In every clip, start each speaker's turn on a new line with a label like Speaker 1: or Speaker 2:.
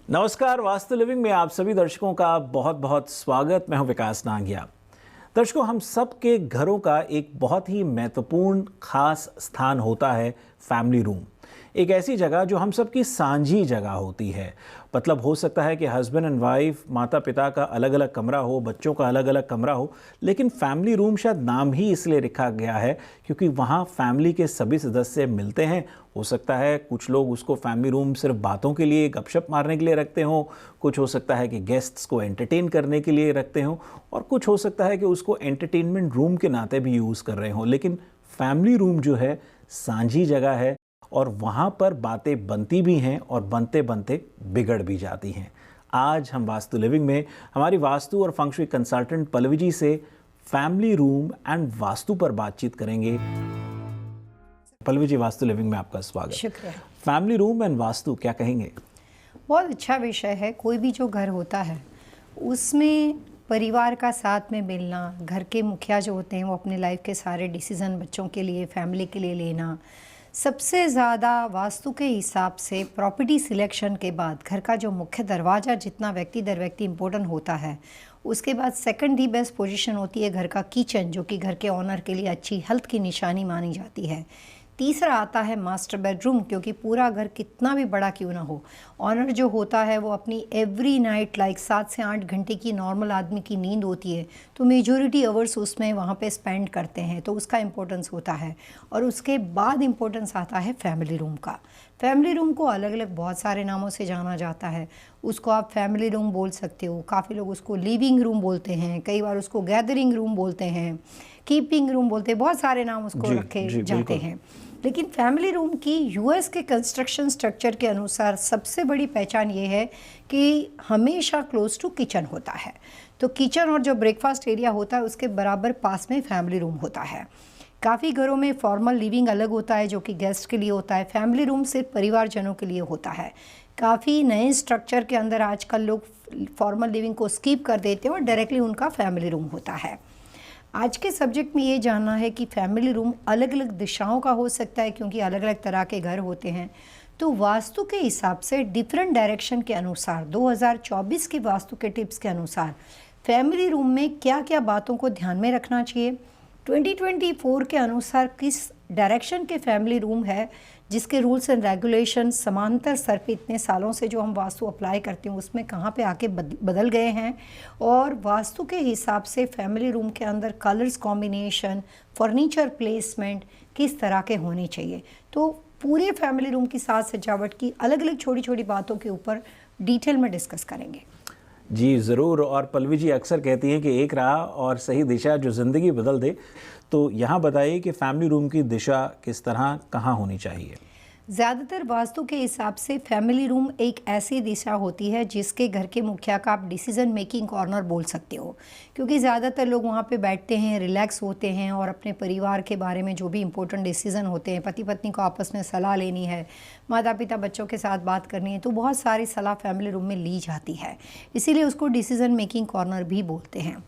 Speaker 1: नमस्कार, वास्तु लिविंग में आप सभी दर्शकों का बहुत बहुत स्वागत। मैं हूं विकास नांगिया। दर्शकों, हम सब के घरों का एक बहुत ही महत्वपूर्ण खास स्थान होता है फैमिली रूम। एक ऐसी जगह जो हम सबकी सांझी जगह होती है। मतलब हो सकता है कि हस्बैंड एंड वाइफ, माता पिता का अलग अलग कमरा हो, बच्चों का अलग अलग कमरा हो, लेकिन फैमिली रूम शायद नाम ही इसलिए रखा गया है क्योंकि वहाँ फैमिली के सभी सदस्य मिलते हैं। हो सकता है कुछ लोग उसको फैमिली रूम सिर्फ बातों के लिए, गपशप मारने के लिए रखते हों, कुछ हो सकता है कि गेस्ट्स को एंटरटेन करने के लिए रखते हों, और कुछ हो सकता है कि उसको एंटरटेनमेंट रूम के नाते भी यूज़ कर रहे हों। लेकिन फैमिली रूम जो है सांझी जगह है और वहाँ पर बातें बनती भी हैं और बनते बनते बिगड़ भी जाती हैं। आज हम वास्तु लिविंग में हमारी वास्तु और फंक्शुई कंसल्टेंट पल्लवी जी से फैमिली रूम एंड वास्तु पर बातचीत करेंगे। पल्लवी जी, वास्तु लिविंग में आपका स्वागत।
Speaker 2: शुक्रिया।
Speaker 1: फैमिली रूम एंड वास्तु, क्या कहेंगे?
Speaker 2: बहुत अच्छा विषय है। कोई भी जो घर होता है उसमें परिवार का साथ में मिलना, घर के मुखिया जो होते हैं वो अपने लाइफ के सारे डिसीज़न बच्चों के लिए, फैमिली के लिए लेना, सबसे ज़्यादा वास्तु के हिसाब से प्रॉपर्टी सिलेक्शन के बाद घर का जो मुख्य दरवाज़ा जितना व्यक्ति दर व्यक्ति इम्पोर्टेंट होता है, उसके बाद सेकंड दी बेस्ट पोजीशन होती है घर का किचन, जो कि घर के ऑनर के लिए अच्छी हेल्थ की निशानी मानी जाती है। तीसरा आता है मास्टर बेडरूम, क्योंकि पूरा घर कितना भी बड़ा क्यों ना हो, ऑनर जो होता है वो अपनी एवरी नाइट 7 से 8 घंटे की नॉर्मल आदमी की नींद होती है, तो मेजॉरिटी आवर्स उसमें वहाँ पे स्पेंड करते हैं, तो उसका इम्पोर्टेंस होता है। और उसके बाद इम्पोर्टेंस आता है फैमिली रूम का। फैमिली रूम को अलग अलग बहुत सारे नामों से जाना जाता है। उसको आप फैमिली रूम बोल सकते हो, काफ़ी लोग उसको लिविंग रूम बोलते हैं, कई बार उसको गैदरिंग रूम बोलते हैं, कीपिंग रूम बोलते हैं, बहुत सारे नाम उसको रखे जाते हैं। लेकिन फैमिली रूम की यूएस के कंस्ट्रक्शन स्ट्रक्चर के अनुसार सबसे बड़ी पहचान ये है कि हमेशा क्लोज टू किचन होता है। तो किचन और जो ब्रेकफास्ट एरिया होता है उसके बराबर पास में फैमिली रूम होता है। काफ़ी घरों में फॉर्मल लिविंग अलग होता है जो कि गेस्ट के लिए होता है, फैमिली रूम सिर्फ परिवारजनों के लिए होता है। काफ़ी नए स्ट्रक्चर के अंदर आजकल लोग फॉर्मल लिविंग को स्किप कर देते हैं और डायरेक्टली उनका फैमिली रूम होता है। आज के सब्जेक्ट में ये जानना है कि फैमिली रूम अलग अलग दिशाओं का हो सकता है, क्योंकि अलग अलग तरह के घर होते हैं। तो वास्तु के हिसाब से डिफरेंट डायरेक्शन के अनुसार 2024 के वास्तु के टिप्स के अनुसार फैमिली रूम में क्या क्या बातों को ध्यान में रखना चाहिए, 2024 के अनुसार किस डायरेक्शन के फैमिली रूम है जिसके रूल्स एंड रेगुलेशन समांतर सर पे इतने सालों से जो हम वास्तु अप्लाई करते हैं उसमें कहाँ पे आके बदल गए हैं, और वास्तु के हिसाब से फैमिली रूम के अंदर कलर्स कॉम्बिनेशन, फर्नीचर प्लेसमेंट किस तरह के होने चाहिए। तो पूरे फैमिली रूम की साज सजावट की अलग अलग छोटी छोटी बातों के ऊपर डिटेल में डिस्कस करेंगे।
Speaker 1: जी ज़रूर। और पल्लवी जी अक्सर कहती हैं कि एक राह और सही दिशा जो ज़िंदगी बदल दे, तो यहाँ बताइए कि फैमिली रूम की दिशा किस तरह, कहाँ होनी चाहिए?
Speaker 2: ज़्यादातर वास्तु के हिसाब से फैमिली रूम एक ऐसी दिशा होती है जिसके घर के मुखिया का आप डिसीजन मेकिंग कॉर्नर बोल सकते हो, क्योंकि ज़्यादातर लोग वहाँ पे बैठते हैं, रिलैक्स होते हैं और अपने परिवार के बारे में जो भी इंपॉर्टेंट डिसीजन होते हैं, पति पत्नी को आपस में सलाह लेनी है, माता पिता बच्चों के साथ बात करनी है, तो बहुत सारी सलाह फैमिली रूम में ली जाती है, इसीलिए उसको डिसीजन मेकिंग कॉर्नर भी बोलते हैं।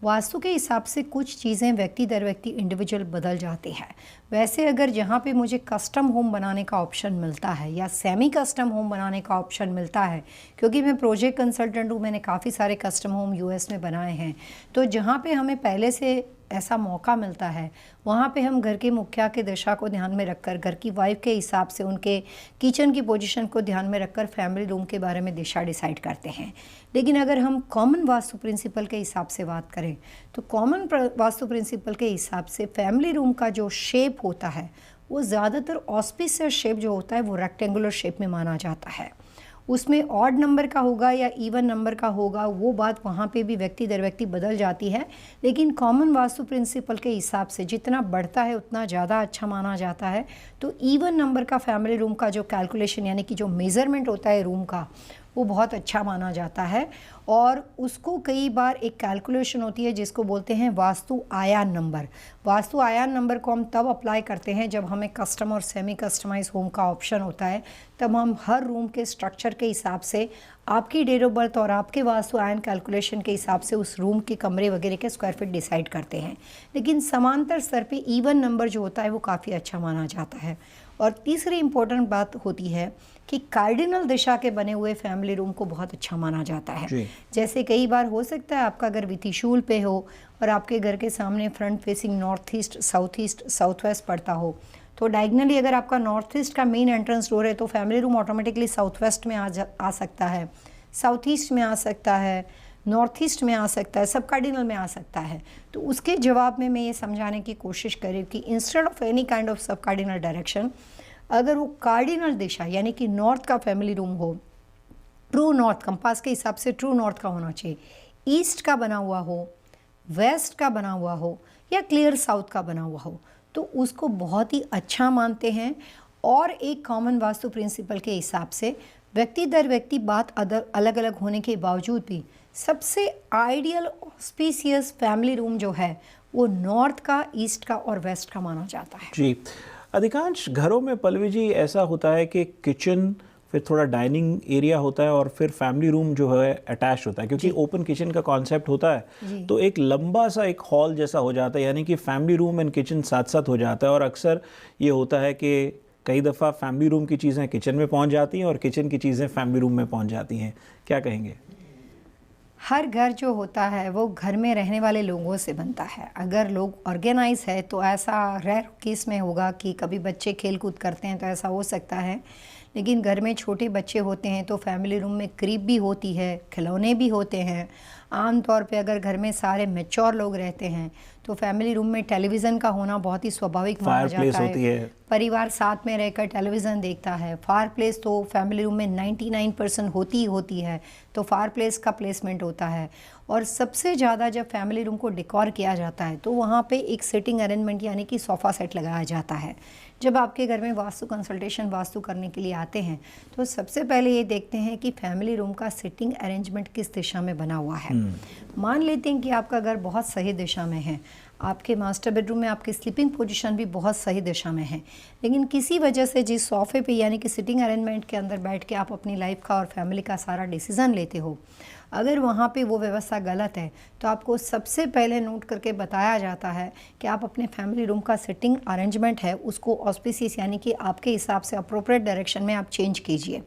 Speaker 2: वास्तु के हिसाब से कुछ चीज़ें व्यक्ति दर व्यक्ति इंडिविजुअल बदल जाती है। वैसे अगर जहाँ पे मुझे कस्टम होम बनाने का ऑप्शन मिलता है या सेमी कस्टम होम बनाने का ऑप्शन मिलता है, क्योंकि मैं प्रोजेक्ट कंसल्टेंट हूँ, मैंने काफ़ी सारे कस्टम होम यूएस में बनाए हैं, तो जहाँ पे हमें पहले से ऐसा मौका मिलता है वहाँ पे हम घर के मुखिया के दिशा को ध्यान में रखकर, घर की वाइफ के हिसाब से उनके किचन की पोजीशन को ध्यान में रखकर फैमिली रूम के बारे में दिशा डिसाइड करते हैं। लेकिन अगर हम कॉमन वास्तु प्रिंसिपल के हिसाब से बात करें तो कॉमन वास्तु प्रिंसिपल के हिसाब से फैमिली रूम का जो शेप होता है वो ज़्यादातर ऑस्पिशियस शेप जो होता है वो रेक्टेंगुलर शेप में माना जाता है। उसमें ऑड नंबर का होगा या इवन नंबर का होगा, वो बात वहाँ पे भी व्यक्ति दर व्यक्ति बदल जाती है, लेकिन कॉमन वास्तु प्रिंसिपल के हिसाब से जितना बढ़ता है उतना ज़्यादा अच्छा माना जाता है। तो इवन नंबर का फैमिली रूम का जो कैलकुलेशन यानी कि जो मेज़रमेंट होता है रूम का वो बहुत अच्छा माना जाता है, और उसको कई बार एक कैलकुलेशन होती है जिसको बोलते हैं वास्तु आयान नंबर। वास्तु आयान नंबर को हम तब अप्लाई करते हैं जब हमें कस्टम और सेमी कस्टमाइज होम का ऑप्शन होता है, तब हम हर रूम के स्ट्रक्चर के हिसाब से आपकी डेट ऑफ बर्थ और आपके वास्तु आयन कैलकुलेशन के हिसाब से उस रूम के कमरे वगैरह के स्क्वायर फीट डिसाइड करते हैं। लेकिन समांतर स्तर पे इवन नंबर जो होता है वो काफ़ी अच्छा माना जाता है। और तीसरी इम्पोर्टेंट बात होती है कि कार्डिनल दिशा के बने हुए फैमिली रूम को बहुत अच्छा माना जाता है। जैसे कई बार हो सकता है आपका घर वित्तिशूल पे हो और आपके घर के सामने front facing north east, south west पड़ता हो, तो डायगनली अगर आपका नॉर्थ ईस्ट का मेन एंट्रेंस डोर है तो family room automatically south west में आ सकता है, साउथ ईस्ट में आ सकता है, नॉर्थ ईस्ट में आ सकता है, सब कार्डिनल में आ सकता है। तो उसके जवाब में मैं ये समझाने की कोशिश करी कि instead of any kind of सब कार्डिनल डायरेक्शन, अगर वो कार्डिनल दिशा यानी कि नॉर्थ का फैमिली रूम हो, ट्रू नॉर्थ, कंपास के हिसाब से ट्रू नॉर्थ का होना चाहिए, ईस्ट का बना हुआ हो, वेस्ट का बना हुआ हो या क्लियर साउथ का बना हुआ हो, तो उसको बहुत ही अच्छा मानते हैं। और एक कॉमन वास्तु प्रिंसिपल के हिसाब से व्यक्ति दर व्यक्ति बात अलग अलग होने के बावजूद भी सबसे आइडियल ऑस्पिशियस फैमिली रूम जो है वो नॉर्थ का, ईस्ट का और वेस्ट का माना जाता है।
Speaker 1: जी, अधिकांश घरों में पल्लवी जी ऐसा होता है कि किचन, फिर थोड़ा डाइनिंग एरिया होता है और फिर फैमिली रूम जो है अटैच होता है, क्योंकि ओपन किचन का कॉन्सेप्ट होता है, तो एक लंबा सा एक हॉल जैसा हो जाता है, यानी कि फैमिली रूम एंड किचन साथ साथ हो जाता है। और अक्सर ये होता है कि कई दफ़ा फैमिली रूम की चीज़ें किचन में पहुंच जाती हैं और किचन की चीज़ें फैमिली रूम में पहुंच जाती हैं, क्या कहेंगे?
Speaker 2: हर घर जो होता है वो घर में रहने वाले लोगों से बनता है। अगर लोग ऑर्गेनाइज है तो ऐसा रेयर केस में होगा कि कभी बच्चे खेल कूद करते हैं तो ऐसा हो सकता है, लेकिन घर में छोटे बच्चे होते हैं तो फैमिली रूम में क्रीब भी होती है, खिलौने भी होते हैं। आम तौर पे अगर घर में सारे मैच्योर लोग रहते हैं तो फैमिली रूम में टेलीविज़न का होना बहुत ही स्वाभाविक माना जाता है। परिवार साथ में रहकर टेलीविज़न देखता है। फायर प्लेस तो फैमिली रूम में 99% होती ही होती है, तो फायर प्लेस का प्लेसमेंट होता है। और सबसे ज़्यादा जब फैमिली रूम को डेकोर किया जाता है तो वहाँ पे एक सिटिंग अरेंजमेंट यानी कि सोफ़ा सेट लगाया जाता है। जब आपके घर में वास्तु कंसल्टेशन वास्तु करने के लिए आते हैं तो सबसे पहले ये देखते हैं कि फैमिली रूम का सिटिंग अरेंजमेंट किस दिशा में बना हुआ है। मान लेते हैं कि आपका घर बहुत सही दिशा में है, आपके मास्टर बेडरूम में आपकी स्लीपिंग पोजीशन भी बहुत सही दिशा में है, लेकिन किसी वजह से जिस सोफ़े पे यानी कि सिटिंग अरेंजमेंट के अंदर बैठ के आप अपनी लाइफ का और फैमिली का सारा डिसीज़न लेते हो, अगर वहाँ पे वो व्यवस्था गलत है तो आपको सबसे पहले नोट करके बताया जाता है कि आप अपने फैमिली रूम का सिटिंग अरेंजमेंट है उसको ऑस्पिशियस यानी कि आपके हिसाब से अप्रोप्रिएट डायरेक्शन में आप चेंज कीजिए।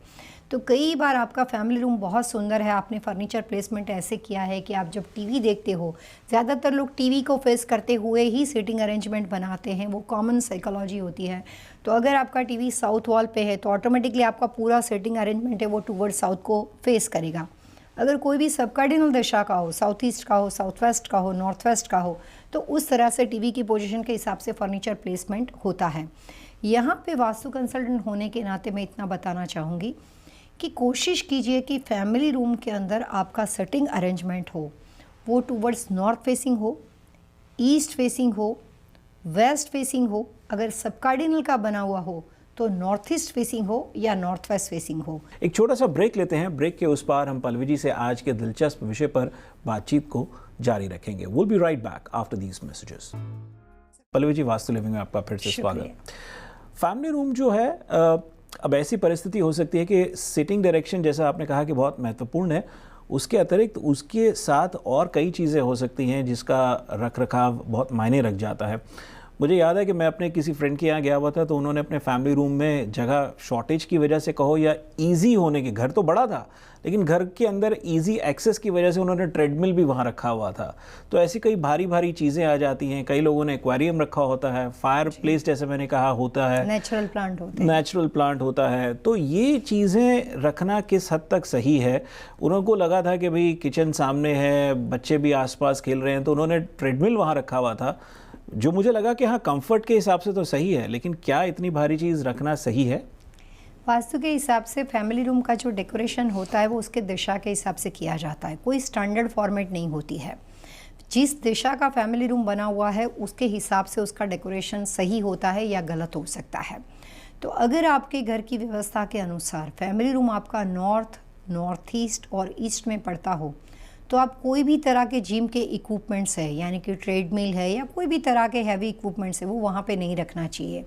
Speaker 2: तो कई बार आपका फैमिली रूम बहुत सुंदर है, आपने फर्नीचर प्लेसमेंट ऐसे किया है कि आप जब टीवी देखते हो, ज़्यादातर लोग टीवी को फेस करते हुए ही सीटिंग अरेंजमेंट बनाते हैं, वो कॉमन साइकोलॉजी होती है। तो अगर आपका टीवी साउथ वॉल पे है तो ऑटोमेटिकली आपका पूरा सीटिंग अरेंजमेंट है वो टूवर्ड साउथ को फेस करेगा। अगर कोई भी सब कार्डिनल दिशा का हो, साउथ ईस्ट का हो, साउथ वेस्ट का हो, नॉर्थ वेस्ट का हो, तो उस तरह से टीवी की पोजीशन के हिसाब से फर्नीचर प्लेसमेंट होता है। यहाँ पे वास्तु कंसल्टेंट होने के नाते मैं इतना बताना चाहूँगी कि कोशिश कीजिए कि फैमिली रूम के अंदर आपका सेटिंग अरेंजमेंट हो वो टूवर्ड्स नॉर्थ फेसिंग हो, ईस्ट फेसिंग हो, वेस्ट फेसिंग हो। अगर सब कार्डिनल का बना हुआ हो तो नॉर्थ ईस्ट फेसिंग हो या नॉर्थ वेस्ट फेसिंग हो।
Speaker 1: एक छोटा सा ब्रेक लेते हैं, ब्रेक के उस पार हम पल्लवी जी से आज के दिलचस्प विषय पर बातचीत को जारी रखेंगे। Will be right back after these messages. Pallavi ji, Vastu living में आपका फिर से स्वागत। फैमिली रूम जो है, अब ऐसी परिस्थिति हो सकती है कि सिटिंग डायरेक्शन जैसा आपने कहा कि बहुत महत्वपूर्ण है, उसके अतिरिक्त उसके साथ और कई चीज़ें हो सकती हैं जिसका रख रखाव बहुत मायने रख जाता है। मुझे याद है कि मैं अपने किसी फ्रेंड के यहाँ गया हुआ था तो उन्होंने अपने फैमिली रूम में जगह शॉर्टेज की वजह से कहो या इजी होने की, घर तो बड़ा था लेकिन घर के अंदर इजी एक्सेस की वजह से उन्होंने ट्रेडमिल भी वहाँ रखा हुआ था। तो ऐसी कई भारी भारी चीज़ें आ जाती हैं। कई लोगों ने एक्वेरियम रखा होता है, फायर प्लेस जैसे मैंने कहा होता है,
Speaker 2: नेचुरल प्लांट
Speaker 1: होता है। तो ये चीज़ें रखना किस हद तक सही है? उनको लगा था कि भाई किचन सामने है, बच्चे भी आसपास खेल रहे हैं, तो उन्होंने ट्रेडमिल वहाँ रखा हुआ था, जो मुझे लगा कि हाँ कंफर्ट के हिसाब से तो सही है, लेकिन क्या इतनी भारी चीज़ रखना सही है?
Speaker 2: वास्तु के हिसाब से फैमिली रूम का जो डेकोरेशन होता है वो उसके दिशा के हिसाब से किया जाता है, कोई स्टैंडर्ड फॉर्मेट नहीं होती है। जिस दिशा का फैमिली रूम बना हुआ है उसके हिसाब से उसका डेकोरेशन सही होता है या गलत हो सकता है। तो अगर आपके घर की व्यवस्था के अनुसार फैमिली रूम आपका नॉर्थ, नॉर्थ ईस्ट और ईस्ट में पड़ता हो तो आप कोई भी तरह के जिम के इक्विपमेंट्स है यानी कि ट्रेडमिल है या कोई भी तरह के हैवी इक्विपमेंट्स है वो वहाँ पे नहीं रखना चाहिए।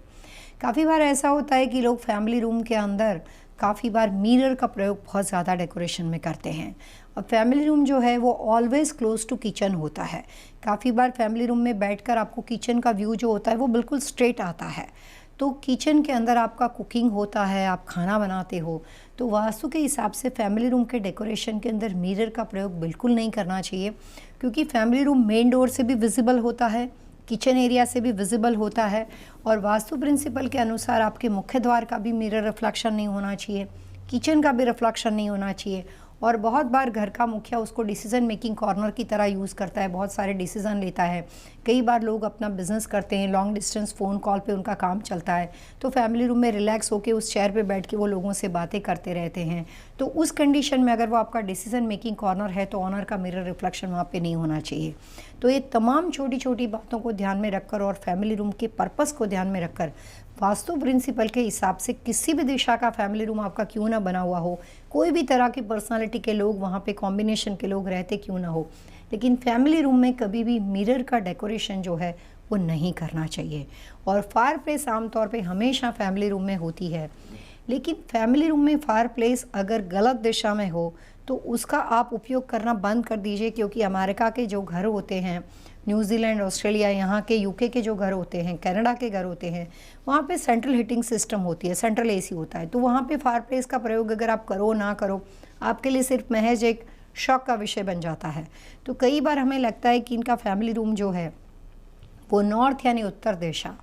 Speaker 2: काफ़ी बार ऐसा होता है कि लोग फैमिली रूम के अंदर काफ़ी बार मिरर का प्रयोग बहुत ज़्यादा डेकोरेशन में करते हैं। और फैमिली रूम जो है वो ऑलवेज़ क्लोज टू किचन होता है। काफ़ी बार फैमिली रूम में बैठकर आपको किचन का व्यू जो होता है वो बिल्कुल स्ट्रेट आता है। तो किचन के अंदर आपका कुकिंग होता है, आप खाना बनाते हो, तो वास्तु के हिसाब से फैमिली रूम के डेकोरेशन के अंदर मिरर का प्रयोग बिल्कुल नहीं करना चाहिए, क्योंकि फैमिली रूम मेन डोर से भी विजिबल होता है, किचन एरिया से भी विजिबल होता है, और वास्तु प्रिंसिपल के अनुसार आपके मुख्य द्वार का भी मिरर रिफ्लेक्शन नहीं होना चाहिए, किचन का भी रिफ्लेक्शन नहीं होना चाहिए। और बहुत बार घर का मुखिया उसको डिसीजन मेकिंग कॉर्नर की तरह यूज़ करता है, बहुत सारे डिसीजन लेता है। कई बार लोग अपना बिजनेस करते हैं, लॉन्ग डिस्टेंस फ़ोन कॉल पे उनका काम चलता है, तो फैमिली रूम में रिलैक्स होकर उस चेयर पे बैठ के वो लोगों से बातें करते रहते हैं। तो उस कंडीशन में अगर वो आपका डिसीजन मेकिंग कॉर्नर है तो ऑनर का मिरर रिफ्लेक्शन वहाँ पे नहीं होना चाहिए। तो ये तमाम छोटी छोटी बातों को ध्यान में रखकर और फैमिली रूम के पर्पस को ध्यान में रखकर वास्तु प्रिंसिपल के हिसाब से किसी भी दिशा का फैमिली रूम आपका क्यों ना बना हुआ हो, कोई भी तरह की पर्सनालिटी के लोग वहाँ पे कॉम्बिनेशन के लोग रहते क्यों ना हो, लेकिन फैमिली रूम में कभी भी मिरर का डेकोरेशन जो है वो नहीं करना चाहिए। और फायर प्लेस आमतौर पे हमेशा फैमिली रूम में होती है, लेकिन फैमिली रूम में फायर प्लेस अगर गलत दिशा में हो तो उसका आप उपयोग करना बंद कर दीजिए, क्योंकि अमेरिका के जो घर होते हैं, न्यूजीलैंड, ऑस्ट्रेलिया, यहाँ के यूके के जो घर होते हैं, कनाडा के घर होते हैं, वहाँ पे सेंट्रल हीटिंग सिस्टम होती है, सेंट्रल एसी होता है। तो वहाँ पे फायर प्लेस का प्रयोग अगर आप करो ना करो, आपके लिए सिर्फ महज एक शौक का विषय बन जाता है। तो कई बार हमें लगता है कि इनका फैमिली रूम जो है वो नॉर्थ यानी उत्तर दिशा,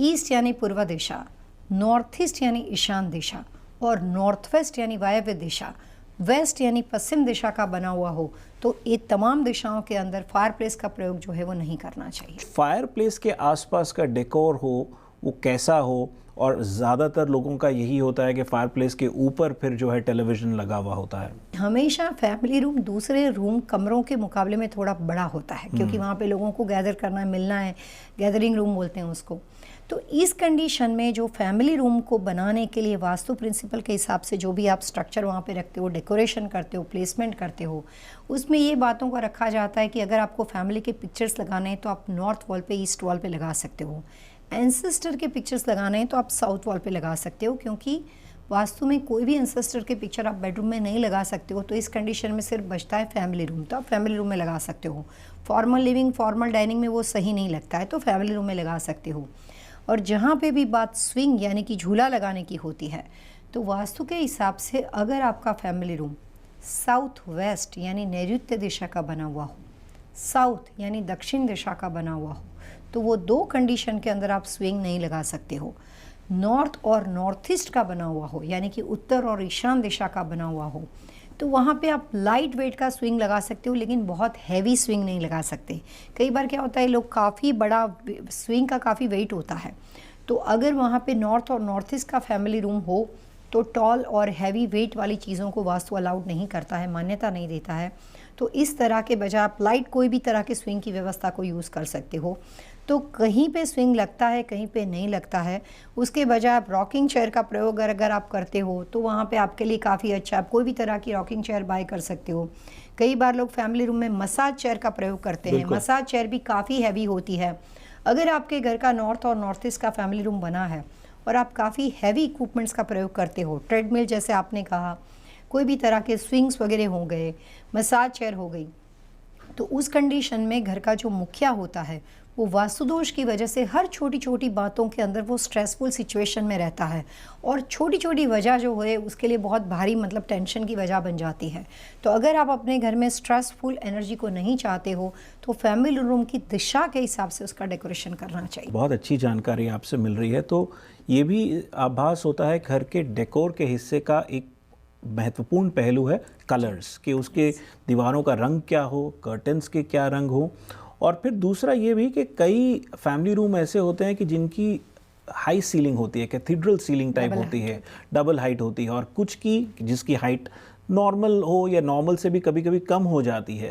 Speaker 2: ईस्ट यानी पूर्व दिशा, नॉर्थ ईस्ट यानी ईशान दिशा, और नॉर्थ वेस्ट यानी वायव्य दिशा, वेस्ट यानी पश्चिम दिशा का बना हुआ हो, तो ये तमाम दिशाओं के अंदर फायर प्लेस का प्रयोग जो है वो नहीं करना चाहिए।
Speaker 1: फायर प्लेस के आसपास का डेकोर हो वो कैसा हो, और ज़्यादातर लोगों का यही होता है कि फायर प्लेस के ऊपर फिर जो है टेलीविज़न लगा हुआ होता है।
Speaker 2: हमेशा फैमिली रूम दूसरे रूम कमरों के मुकाबले में थोड़ा बड़ा होता है, क्योंकि वहाँ पे लोगों को गैदर करना है, मिलना है, गैदरिंग रूम बोलते हैं उसको। तो इस कंडीशन में जो फैमिली रूम को बनाने के लिए वास्तु प्रिंसिपल के हिसाब से जो भी आप स्ट्रक्चर वहाँ पे रखते हो, डेकोरेशन करते हो, प्लेसमेंट करते हो, उसमें ये बातों को रखा जाता है कि अगर आपको फैमिली के पिक्चर्स लगाने हैं तो आप नॉर्थ वॉल पे, ईस्ट वॉल पे लगा सकते हो। एंसेस्टर के पिक्चर्स लगाने हैं तो आप साउथ वॉल पे लगा सकते हो, क्योंकि वास्तु में कोई भी एंसेस्टर के पिक्चर आप बेडरूम में नहीं लगा सकते हो। तो इस कंडीशन में सिर्फ बचता है फैमिली रूम, तो आप फैमिली रूम में लगा सकते हो। फॉर्मल लिविंग, फॉर्मल डाइनिंग में वो सही नहीं लगता है, तो फैमिली रूम में लगा सकते हो। और जहाँ पे भी बात स्विंग यानी कि झूला लगाने की होती है, तो वास्तु के हिसाब से अगर आपका फैमिली रूम साउथ वेस्ट यानी नैऋत्य दिशा का बना हुआ हो, साउथ यानी दक्षिण दिशा का बना हुआ हो, तो वो दो कंडीशन के अंदर आप स्विंग नहीं लगा सकते हो। नॉर्थ और नॉर्थ ईस्ट का बना हुआ हो, यानी कि उत्तर और ईशान दिशा का बना हुआ हो, तो वहाँ पे आप लाइट वेट का स्विंग लगा सकते हो, लेकिन बहुत हैवी स्विंग नहीं लगा सकते। कई बार क्या होता है, लोग काफ़ी बड़ा स्विंग का काफ़ी वेट होता है, तो अगर वहाँ पे नॉर्थ और नॉर्थ ईस्ट का फैमिली रूम हो तो टॉल और हैवी वेट वाली चीज़ों को वास्तु अलाउड नहीं करता है, मान्यता नहीं देता है। तो इस तरह के बजाय आप लाइट कोई भी तरह के स्विंग की व्यवस्था को यूज़ कर सकते हो। तो कहीं पे स्विंग लगता है, कहीं पे नहीं लगता है। उसके बजाय आप रॉकिंग चेयर का प्रयोग अगर आप करते हो तो वहाँ पे आपके लिए काफ़ी अच्छा, आप कोई भी तरह की रॉकिंग चेयर बाय कर सकते हो। कई बार लोग फैमिली रूम में मसाज चेयर का प्रयोग करते हैं। मसाज चेयर भी काफ़ी हैवी होती है। अगर आपके घर का नॉर्थ और नॉर्थ ईस्ट का फैमिली रूम बना है और आप काफ़ी हैवी इक्विपमेंट्स का प्रयोग करते हो, ट्रेडमिल जैसे आपने कहा, कोई भी तरह के स्विंग्स वगैरह हो गए, मसाज चेयर हो गई, तो उस कंडीशन में घर का जो मुखिया होता है वो वास्तु दोष की वजह से हर छोटी छोटी बातों के अंदर वो स्ट्रेसफुल सिचुएशन में रहता है, और छोटी छोटी वजह जो है उसके लिए बहुत भारी मतलब टेंशन की वजह बन जाती है। तो अगर आप अपने घर में स्ट्रेसफुल एनर्जी को नहीं चाहते हो तो फैमिली रूम की दिशा के हिसाब से उसका डेकोरेशन करना चाहिए।
Speaker 1: बहुत अच्छी जानकारी आपसे मिल रही है। तो ये भी आभास होता है घर के डेकोर के हिस्से का एक महत्वपूर्ण पहलू है कलर्स, कि उसके दीवारों का रंग क्या हो, कर्टन्स के क्या रंग हो। और फिर दूसरा ये भी कि कई फैमिली रूम ऐसे होते हैं कि जिनकी हाई सीलिंग होती है, कैथीड्रल सीलिंग टाइप होती है, डबल हाइट होती है, और कुछ की जिसकी हाइट नॉर्मल हो या नॉर्मल से भी कभी कभी कम हो जाती है।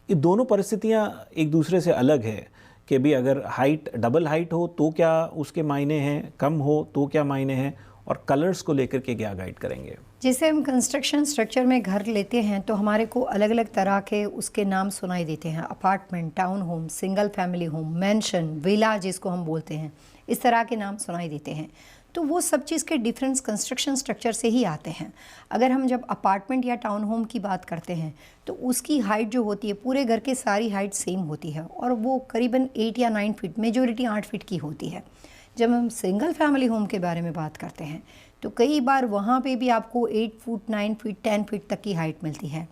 Speaker 1: ये दोनों परिस्थितियाँ एक दूसरे से अलग है कि भी अगर हाइट डबल हाइट हो तो क्या उसके मायने हैं, कम हो तो क्या मायने हैं, और कलर्स को लेकर के क्या गाइड करेंगे।
Speaker 2: जैसे हम कंस्ट्रक्शन स्ट्रक्चर में घर लेते हैं तो हमारे को अलग अलग तरह के उसके नाम सुनाई देते हैं। Apartment, town home, single family home, mention, villa जिसको हम बोलते हैं, इस तरह के नाम सुनाई देते हैं। तो वो सब चीज़ के डिफरेंस कंस्ट्रक्शन स्ट्रक्चर से ही आते हैं। अगर हम जब अपार्टमेंट या टाउन होम की बात करते हैं तो उसकी हाइट जो होती है, पूरे घर के सारी हाइट सेम होती है, और वो करीबन 8 या 9 फीट, मेजोरिटी 8 फीट की होती है। जब हम सिंगल फैमिली होम के बारे में बात करते हैं तो कई बार वहाँ पे भी आपको 8 फुट 9 फीट 10 फीट तक की हाइट मिलती है।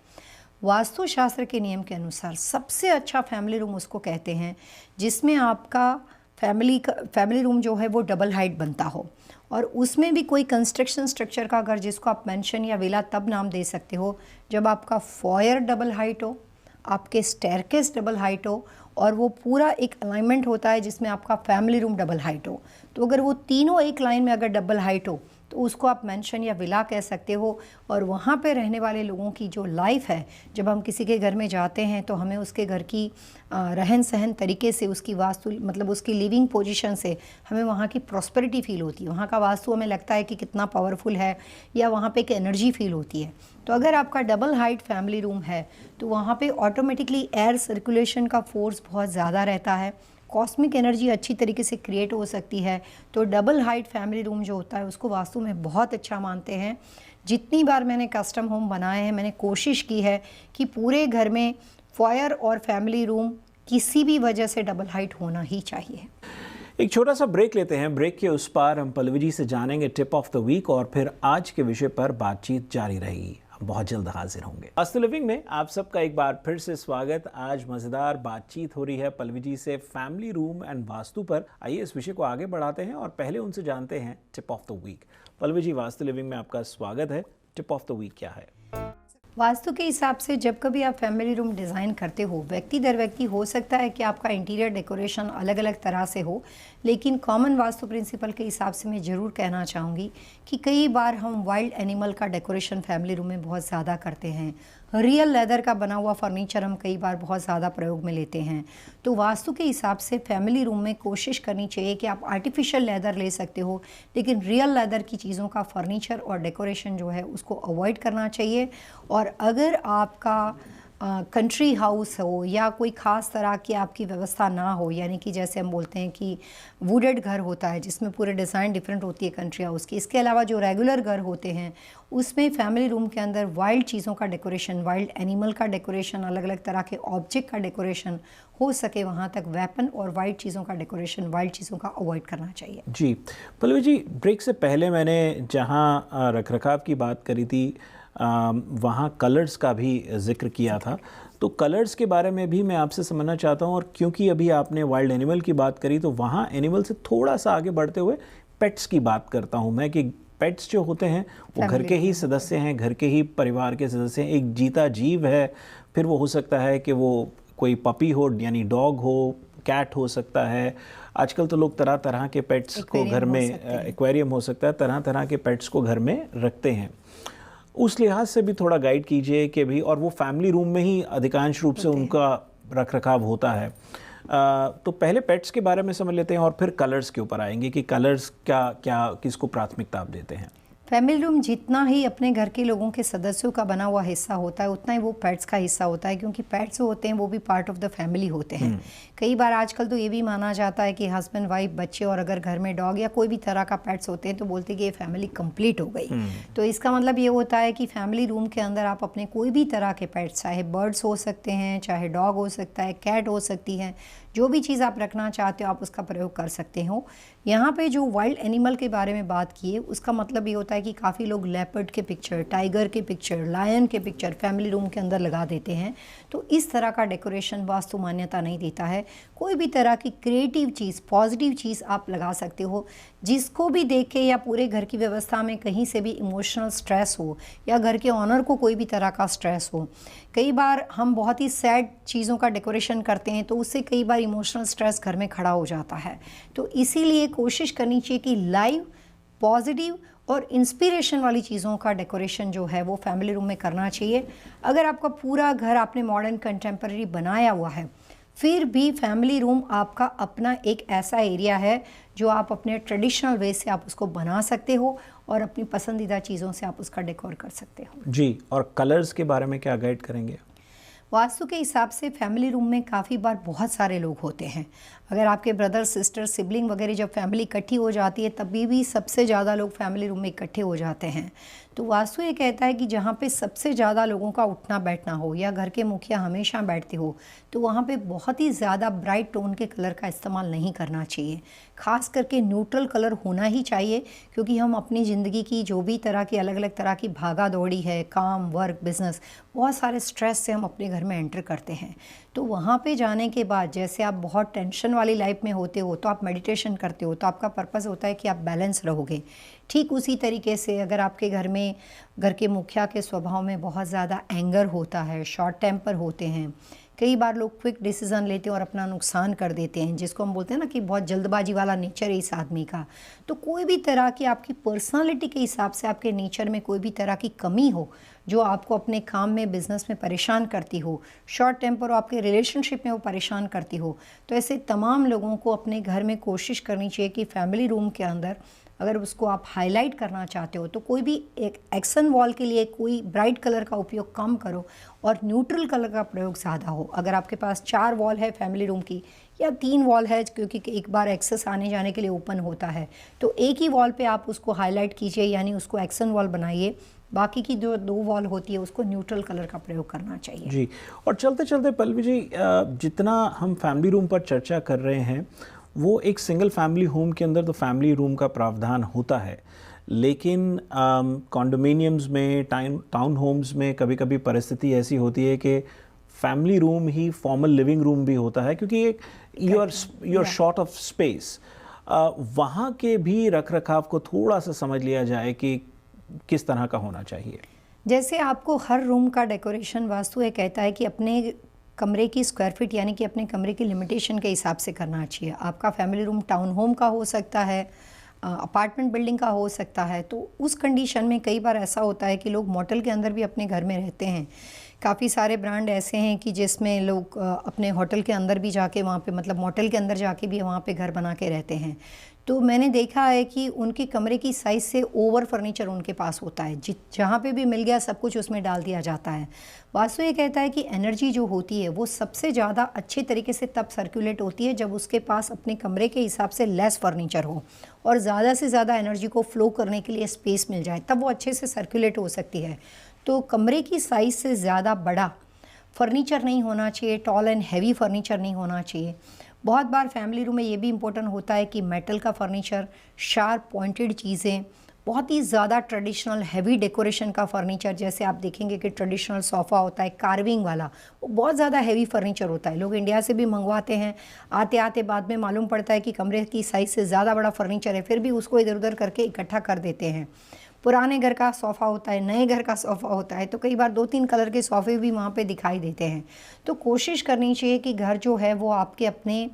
Speaker 2: वास्तुशास्त्र के नियम के अनुसार सबसे अच्छा फैमिली रूम उसको कहते हैं जिसमें आपका फैमिली रूम जो है वो डबल हाइट बनता हो, और उसमें भी कोई कंस्ट्रक्शन स्ट्रक्चर का अगर जिसको आप मेंशन या विला तब नाम दे सकते हो जब आपका फॉयर डबल हाइट हो, आपके स्टेयरकेस डबल हाइट हो, और वो पूरा एक अलाइनमेंट होता है जिसमें आपका फैमिली रूम डबल हाइट हो। तो अगर वो तीनों एक लाइन में अगर डबल हाइट हो तो उसको आप मेंशन या विला कह सकते हो। और वहाँ पे रहने वाले लोगों की जो लाइफ है, जब हम किसी के घर में जाते हैं तो हमें उसके घर की रहन सहन तरीके से, उसकी वास्तु मतलब उसकी लिविंग पोजीशन से हमें वहाँ की प्रॉस्पेरिटी फील होती है, वहाँ का वास्तु हमें लगता है कि कितना पावरफुल है, या वहाँ पे एक एनर्जी फील होती है। तो अगर आपका डबल हाइट फैमिली रूम है तो वहाँ पे ऑटोमेटिकली एयर सर्कुलेशन का फोर्स बहुत ज़्यादा रहता है, कॉस्मिक एनर्जी अच्छी तरीके से क्रिएट हो सकती है। तो डबल हाइट फैमिली रूम जो होता है उसको वास्तु में बहुत अच्छा मानते हैं। जितनी बार मैंने कस्टम होम बनाए हैं मैंने कोशिश की है कि पूरे घर में फॉयर और फैमिली रूम किसी भी वजह से डबल हाइट होना ही चाहिए।
Speaker 1: एक छोटा सा ब्रेक लेते हैं। ब्रेक के उस पार हम पल्लवी जी से जानेंगे टिप ऑफ द वीक, और फिर आज के विषय पर बातचीत जारी रहेगी। हम बहुत जल्द हाजिर होंगे। वास्तु लिविंग में आप सबका एक बार फिर से स्वागत। आज मजेदार बातचीत हो रही है पल्लवी जी से फैमिली रूम एंड वास्तु पर। आइए इस विषय को आगे बढ़ाते हैं और पहले उनसे जानते हैं tip of the week. Pallavi ji, Vastu living में आपका स्वागत है। टिप ऑफ द वीक क्या है?
Speaker 2: वास्तु के हिसाब से जब कभी आप फैमिली रूम डिज़ाइन करते हो, व्यक्ति दर व्यक्ति हो सकता है कि आपका इंटीरियर डेकोरेशन अलग अलग तरह से हो, लेकिन कॉमन वास्तु प्रिंसिपल के हिसाब से मैं ज़रूर कहना चाहूँगी कि कई बार हम वाइल्ड एनिमल का डेकोरेशन फैमिली रूम में बहुत ज़्यादा करते हैं। रियल लेदर का बना हुआ फर्नीचर हम कई बार बहुत ज़्यादा प्रयोग में लेते हैं। तो वास्तु के हिसाब से फैमिली रूम में कोशिश करनी चाहिए कि आप आर्टिफिशियल लेदर ले सकते हो, लेकिन रियल लेदर की चीज़ों का फर्नीचर और डेकोरेशन जो है उसको अवॉइड करना चाहिए। और अगर आपका कंट्री हाउस हो या कोई ख़ास तरह की आपकी व्यवस्था ना हो, यानी कि जैसे हम बोलते हैं कि वुडेड घर होता है जिसमें पूरे डिज़ाइन डिफरेंट होती है कंट्री हाउस की, इसके अलावा जो रेगुलर घर होते हैं उसमें फैमिली रूम के अंदर वाइल्ड चीज़ों का डेकोरेशन, वाइल्ड एनिमल का डेकोरेशन, अलग अलग तरह के ऑब्जेक्ट का डेकोरेशन, हो सके वहाँ तक वेपन और वाइल्ड चीज़ों का डेकोरेशन, वाइल्ड चीज़ों का अवॉइड करना चाहिए।
Speaker 1: जी पल्लवी जी, ब्रेक से पहले मैंने जहाँ रखरखाव की बात करी थी वहाँ कलर्स का भी जिक्र किया था, तो कलर्स के बारे में भी मैं आपसे समझना चाहता हूँ। और क्योंकि अभी आपने वाइल्ड एनिमल की बात करी तो वहाँ एनिमल से थोड़ा सा आगे बढ़ते हुए पेट्स की बात करता हूँ मैं, कि पेट्स जो होते हैं वो घर के ही सदस्य हैं, घर के ही परिवार के सदस्य हैं, एक जीता जीव है। फिर वो हो सकता है कि वो कोई पपी हो यानी डॉग हो, कैट हो सकता है। आजकल तो लोग तरह तरह के पेट्स को घर में, एक्वेरियम हो सकता है, तरह तरह के पेट्स को घर में रखते हैं। उस लिहाज से भी थोड़ा गाइड कीजिए कि भी, और वो फैमिली रूम में ही अधिकांश रूप से उनका रख रखाव होता है। तो पहले पेट्स के बारे में समझ लेते हैं और फिर कलर्स के ऊपर आएंगे कि कलर्स क्या किसको प्राथमिकता आप देते हैं।
Speaker 2: फैमिली रूम जितना ही अपने घर के लोगों के सदस्यों का बना हुआ हिस्सा होता है उतना ही वो पेट्स का हिस्सा होता है, क्योंकि पेट्स होते हैं वो भी पार्ट ऑफ द फैमिली होते हैं। कई बार आजकल तो ये भी माना जाता है कि हस्बैंड वाइफ बच्चे और अगर घर में डॉग या कोई भी तरह का पेट्स होते हैं तो बोलते हैं कि ये फैमिली कंप्लीट हो गई। तो इसका मतलब ये होता है कि फैमिली रूम के अंदर आप अपने कोई भी तरह के पेट्स, चाहे बर्ड्स हो सकते हैं, चाहे डॉग हो सकता है, कैट हो सकती है, जो भी चीज़ आप रखना चाहते हो आप उसका प्रयोग कर सकते हो। यहाँ पे जो वाइल्ड एनिमल के बारे में बात की है उसका मतलब ये होता है कि काफ़ी लोग लेपर्ड के पिक्चर, टाइगर के पिक्चर, लायन के पिक्चर फैमिली रूम के अंदर लगा देते हैं। तो इस तरह का डेकोरेशन वास्तु मान्यता नहीं देता है। कोई भी तरह की क्रिएटिव चीज़, पॉजिटिव चीज़ आप लगा सकते हो जिसको भी देख के या पूरे घर की व्यवस्था में कहीं से भी इमोशनल स्ट्रेस हो या घर के ऑनर को कोई भी तरह का स्ट्रेस हो। कई बार हम बहुत ही सैड चीज़ों का डेकोरेशन करते हैं तो उससे कई बार इमोशनल स्ट्रेस घर में खड़ा हो जाता है। तो इसीलिए कोशिश करनी चाहिए कि लाइव, पॉजिटिव और इंस्पिरेशन वाली चीज़ों का डेकोरेशन जो है वो फैमिली रूम में करना चाहिए। अगर आपका पूरा घर आपने मॉडर्न कंटेम्प्रेरी बनाया हुआ है फिर भी फैमिली रूम आपका अपना एक ऐसा एरिया है जो आप अपने ट्रेडिशनल वे से आप उसको बना सकते हो और अपनी पसंदीदा चीज़ों से आप उसका डेकोर कर सकते हो।
Speaker 1: जी, और कलर्स के बारे में क्या गाइड करेंगे?
Speaker 2: वास्तु के हिसाब से फैमिली रूम में काफ़ी बार बहुत सारे लोग होते हैं। अगर आपके ब्रदर, सिस्टर, सिबलिंग वगैरह जब फैमिली इकट्ठी हो जाती है तभी भी सबसे ज़्यादा लोग फैमिली रूम में इकट्ठे हो जाते हैं। तो वास्तु ये कहता है कि जहाँ पे सबसे ज़्यादा लोगों का उठना बैठना हो या घर के मुखिया हमेशा बैठते हो, तो वहाँ पे बहुत ही ज़्यादा ब्राइट टोन के कलर का इस्तेमाल नहीं करना चाहिए। खास करके न्यूट्रल कलर होना ही चाहिए, क्योंकि हम अपनी ज़िंदगी की जो भी तरह की अलग अलग तरह की भागा दौड़ी है, काम, वर्क, बिजनेस, बहुत सारे स्ट्रेस से हम अपने घर में एंटर करते हैं। तो वहाँ पे जाने के बाद जैसे आप बहुत टेंशन वाली लाइफ में होते हो तो आप मेडिटेशन करते हो, तो आपका पर्पस होता है कि आप बैलेंस रहोगे। ठीक उसी तरीके से अगर आपके घर में घर के मुखिया के स्वभाव में बहुत ज़्यादा एंगर होता है, शॉर्ट टेम्पर होते हैं, कई बार लोग क्विक डिसीजन लेते हैं और अपना नुकसान कर देते हैं, जिसको हम बोलते हैं ना कि बहुत जल्दबाजी वाला नेचर है इस आदमी का। तो कोई भी तरह की आपकी पर्सनालिटी के हिसाब से आपके नेचर में कोई भी तरह की कमी हो जो आपको अपने काम में, बिजनेस में परेशान करती हो, शॉर्ट टेम्पर हो, आपके रिलेशनशिप में वो परेशान करती हो, तो ऐसे तमाम लोगों को अपने घर में कोशिश करनी चाहिए कि फैमिली रूम के अंदर अगर उसको आप हाईलाइट करना चाहते हो तो कोई भी एक एक्शन वॉल के लिए कोई ब्राइट कलर का उपयोग कम करो और न्यूट्रल कलर का प्रयोग ज़्यादा हो। अगर आपके पास 4 वॉल है फैमिली रूम की या 3 वॉल है, क्योंकि एक बार एक्सेस आने जाने के लिए ओपन होता है, तो एक ही वॉल पे आप उसको हाईलाइट कीजिए, यानी उसको एक्शन वॉल बनाइए। बाकी की जो 2 वॉल होती है उसको न्यूट्रल कलर का प्रयोग करना चाहिए।
Speaker 1: जी, और चलते चलते पल्लवी जी, जितना हम फैमिली रूम पर चर्चा कर रहे हैं वो एक सिंगल फैमिली होम के अंदर तो फैमिली रूम का प्रावधान होता है, लेकिन कॉन्डोमिनियम्स में, टाउन होम्स में कभी कभी परिस्थिति ऐसी होती है कि फैमिली रूम ही फॉर्मल लिविंग रूम भी होता है, क्योंकि एक you are short of space. वहाँ के भी रख रखाव को थोड़ा सा समझ लिया जाए कि किस तरह का होना चाहिए।
Speaker 2: जैसे आपको हर रूम का डेकोरेशन वास्तु ये कहता है कि अपने कमरे की स्क्वायर फीट यानी कि अपने कमरे की लिमिटेशन के हिसाब से करना चाहिए। आपका फैमिली रूम टाउन होम का हो सकता है, अपार्टमेंट बिल्डिंग का हो सकता है, तो उस कंडीशन में कई बार ऐसा होता है कि लोग मॉडल के अंदर भी अपने घर में रहते हैं। काफ़ी सारे ब्रांड ऐसे हैं कि जिसमें लोग अपने होटल के अंदर भी जाके वहाँ पे, मतलब मॉडल के अंदर जाके भी वहाँ पे घर बना के रहते हैं। तो मैंने देखा है कि उनके कमरे की साइज़ से ओवर फर्नीचर उनके पास होता है, जहाँ पे भी मिल गया सब कुछ उसमें डाल दिया जाता है। वास्तु ये कहता है कि एनर्जी जो होती है वो सबसे ज़्यादा अच्छे तरीके से तब सर्कुलेट होती है जब उसके पास अपने कमरे के हिसाब से लेस फर्नीचर हो और ज़्यादा से ज़्यादा एनर्जी को फ्लो करने के लिए स्पेस मिल जाए, तब वो अच्छे से सर्कुलेट हो सकती है। तो कमरे की साइज़ से ज़्यादा बड़ा फर्नीचर नहीं होना चाहिए, टॉल एंड हैवी फर्नीचर नहीं होना चाहिए। बहुत बार फैमिली रूम में ये भी इम्पोर्टेंट होता है कि मेटल का फर्नीचर, शार्प पॉइंटेड चीज़ें, बहुत ही ज़्यादा ट्रेडिशनल हैवी डेकोरेशन का फर्नीचर, जैसे आप देखेंगे कि ट्रेडिशनल सोफ़ा होता है कार्विंग वाला, वो बहुत ज़्यादा हैवी फर्नीचर होता है। लोग इंडिया से भी मंगवाते हैं, आते आते बाद में मालूम पड़ता है कि कमरे की साइज़ से ज़्यादा बड़ा फर्नीचर है, फिर भी उसको इधर उधर करके इकट्ठा कर देते हैं। पुराने घर का सोफ़ा होता है, नए घर का सोफ़ा होता है, तो कई बार 2-3 कलर के सोफ़े भी वहाँ पे दिखाई देते हैं। तो कोशिश करनी चाहिए कि घर जो है वो आपके अपने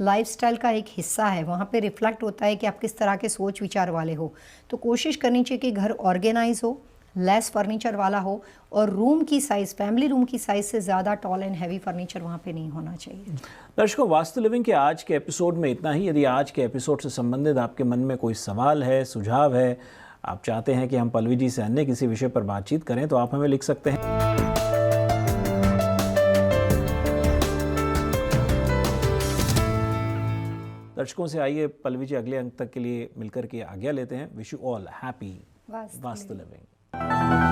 Speaker 2: लाइफस्टाइल का एक हिस्सा है, वहाँ पे रिफ्लेक्ट होता है कि आप किस तरह के सोच विचार वाले हो। तो कोशिश करनी चाहिए कि घर ऑर्गेनाइज हो, लेस फर्नीचर वाला हो और रूम की साइज़, फैमिली रूम की साइज़ से ज़्यादा टॉल एंड हैवी फर्नीचर वहाँ पे नहीं होना चाहिए।
Speaker 1: दर्शकों, वास्तु लिविंग के आज के एपिसोड में इतना ही। यदि आज के एपिसोड से संबंधित आपके मन में कोई सवाल है, सुझाव है, आप चाहते हैं कि हम पल्लवी जी से अन्य किसी विषय पर बातचीत करें, तो आप हमें लिख सकते हैं। दर्शकों से आइए पल्लवी जी अगले अंक तक के लिए मिलकर के आज्ञा लेते हैं। Wish you all happy vastu living.